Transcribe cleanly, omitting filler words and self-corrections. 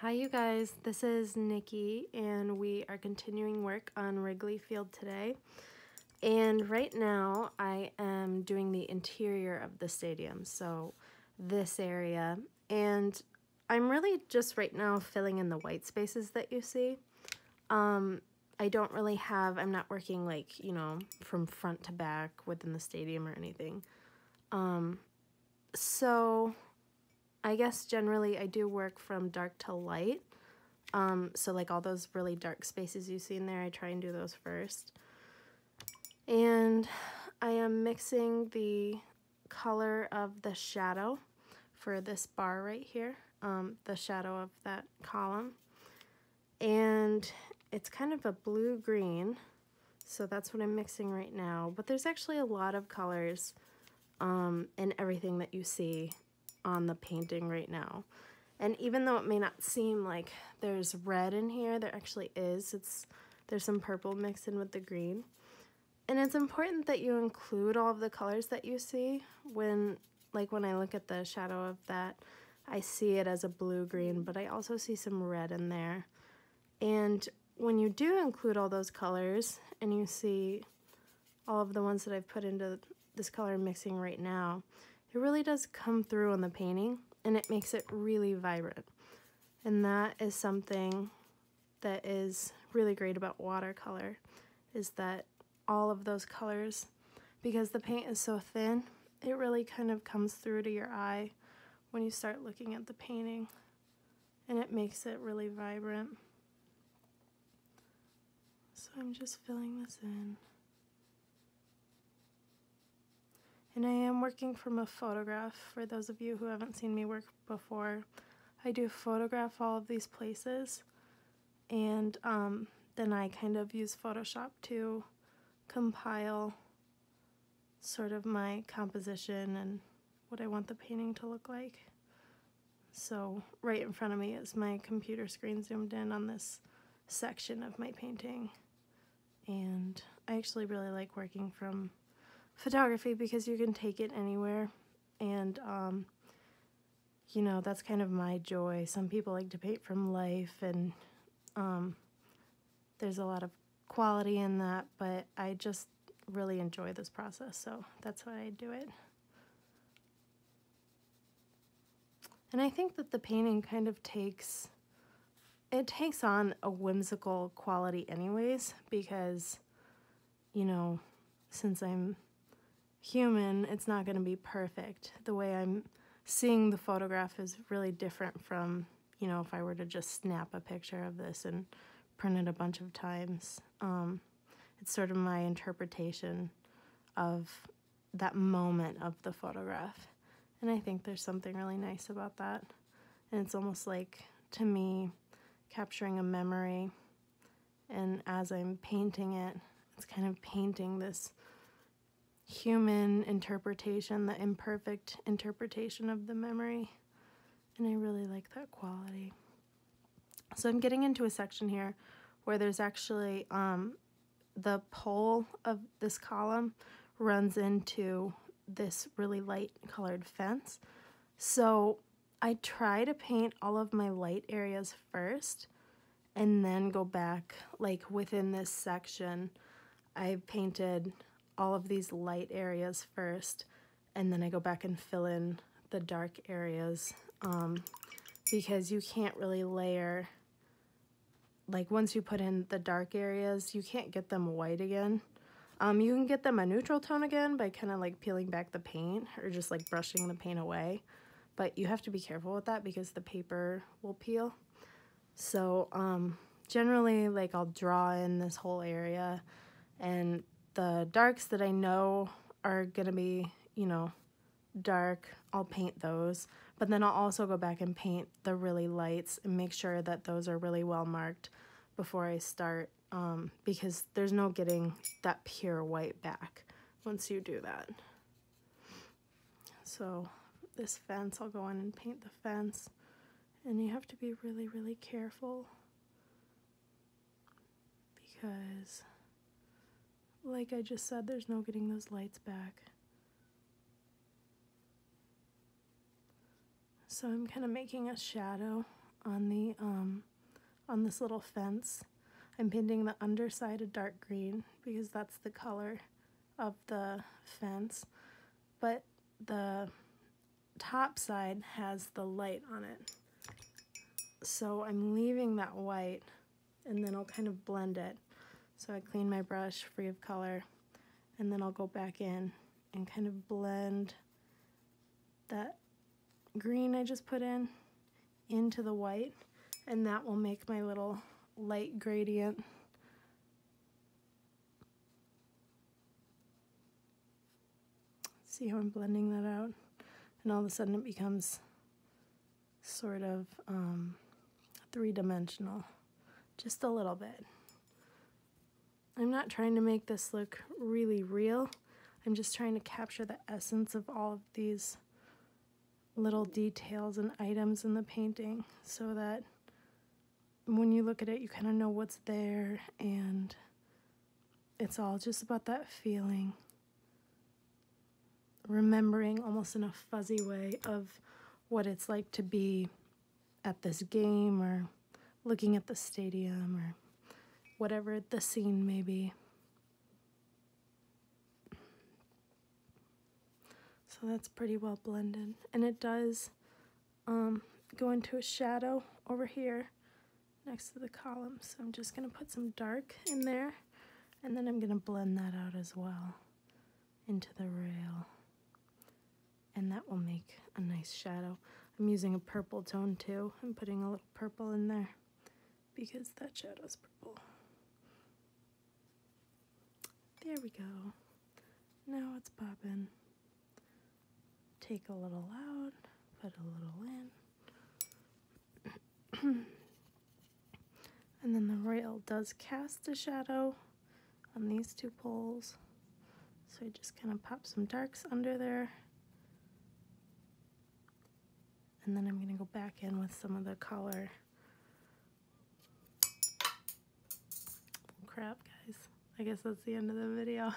Hi you guys, this is Nikki and we are continuing work on Wrigley Field today. And right now I am doing the interior of the stadium, so this area. And I'm really just right now filling in the white spaces that you see. I don't really have, I'm not working like, you know, from front to back within the stadium or anything. So I guess generally I do work from dark to light. So like all those really dark spaces you see in there, I try and do those first. And I am mixing the color of the shadow for this bar right here, the shadow of that column. And it's kind of a blue-green, so that's what I'm mixing right now. But there's actually a lot of colors in everything that you see on the painting right now. And even though it may not seem like there's red in here, there actually is. There's some purple mixed in with the green. And it's important that you include all of the colors that you see. When I look at the shadow of that, I see it as a blue-green, but I also see some red in there. And when you do include all those colors, and you see all of the ones that I've put into this color mixing right now, it really does come through in the painting, and it makes it really vibrant. And that is something that is really great about watercolor, is that all of those colors, because the paint is so thin, it really kind of comes through to your eye when you start looking at the painting, and it makes it really vibrant. So I'm just filling this in. And I am working from a photograph. For those of you who haven't seen me work before, I do photograph all of these places, and then I kind of use Photoshop to compile sort of my composition and what I want the painting to look like. So right in front of me is my computer screen zoomed in on this section of my painting. And I actually really like working from photography because you can take it anywhere, and you know, that's kind of my joy. Some people like to paint from life, and there's a lot of quality in that, but I just really enjoy this process, so that's why I do it. And I think that the painting kind of takes on a whimsical quality anyways, because, you know, since I'm human, it's not going to be perfect. The way I'm seeing the photograph is really different from, you know, if I were to just snap a picture of this and print it a bunch of times. It's sort of my interpretation of that moment of the photograph. And I think there's something really nice about that. And it's almost like, to me, capturing a memory. And as I'm painting it, it's kind of painting this human interpretation, the imperfect interpretation of the memory, and I really like that quality. So I'm getting into a section here where there's actually the pole of this column runs into this really light colored fence. So I try to paint all of my light areas first and then go back, like within this section I painted all of these light areas first, and then I go back and fill in the dark areas, because you can't really layer, like once you put in the dark areas, you can't get them white again. You can get them a neutral tone again by kind of like peeling back the paint or just like brushing the paint away, but you have to be careful with that because the paper will peel. So generally, like, I'll draw in this whole area, and the darks that I know are gonna be, you know, dark, I'll paint those, but then I'll also go back and paint the really lights and make sure that those are really well marked before I start, because there's no getting that pure white back once you do that. So this fence, I'll go in and paint the fence, and you have to be really, really careful because, like I just said, there's no getting those lights back. So I'm kind of making a shadow on this little fence. I'm painting the underside a dark green because that's the color of the fence, but the top side has the light on it. So I'm leaving that white, and then I'll kind of blend it. So I clean my brush free of color, and then I'll go back in and kind of blend that green I just put in into the white, and that will make my little light gradient. See how I'm blending that out? And all of a sudden it becomes sort of three-dimensional, just a little bit. I'm not trying to make this look really real. I'm just trying to capture the essence of all of these little details and items in the painting so that when you look at it, you kind of know what's there, and it's all just about that feeling. Remembering almost in a fuzzy way of what it's like to be at this game or looking at the stadium or whatever the scene may be. So that's pretty well blended. And it does go into a shadow over here next to the column. So I'm just going to put some dark in there, and then I'm going to blend that out as well into the rail. And that will make a nice shadow. I'm using a purple tone too. I'm putting a little purple in there because that shadow's purple. There we go. Now it's popping. Take a little out, put a little in. And then the rail does cast a shadow on these two poles. So I just kind of pop some darks under there. And then I'm going to go back in with some of the color. Oh, crap, guys. I guess that's the end of the video.